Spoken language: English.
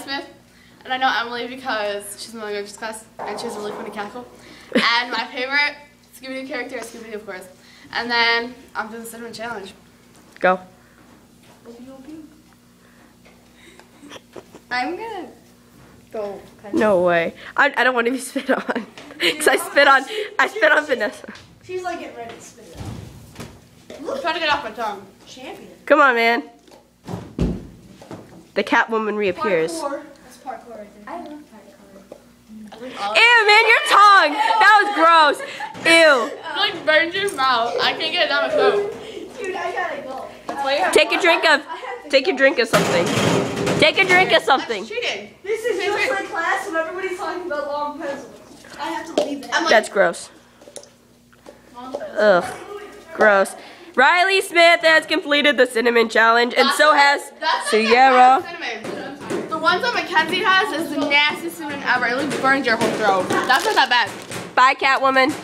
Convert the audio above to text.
Smith, and I know Emily because she's in my language class, and she has a really funny cackle. And my favorite Scooby-Doo character is Scooby-Doo, of course. And then I'm doing the cinnamon challenge. Go. I'm gonna go. No way. I don't want to be spit on. Because I spit on Vanessa. She's like getting ready to spit it out. I'm trying to get off my tongue. Champion. Come on, man. The Catwoman reappears. Parkour. That's parkour right there. I love parkour. Ew, man, your tongue. That was gross. Ew. It like burns your mouth. I can't get it down my throat. Dude, I gotta go. That's why you have Take a drink of something. Take a drink of something. That's cheating. This is just like class and everybody's talking about long pencils. I have to leave that. That's gross. Ugh. Gross. Riley Smith has completed the cinnamon challenge, and so has Sierra. The ones that Mackenzie has is the nastiest cinnamon ever. It like burns your whole throat. That's not that bad. Bye, Catwoman.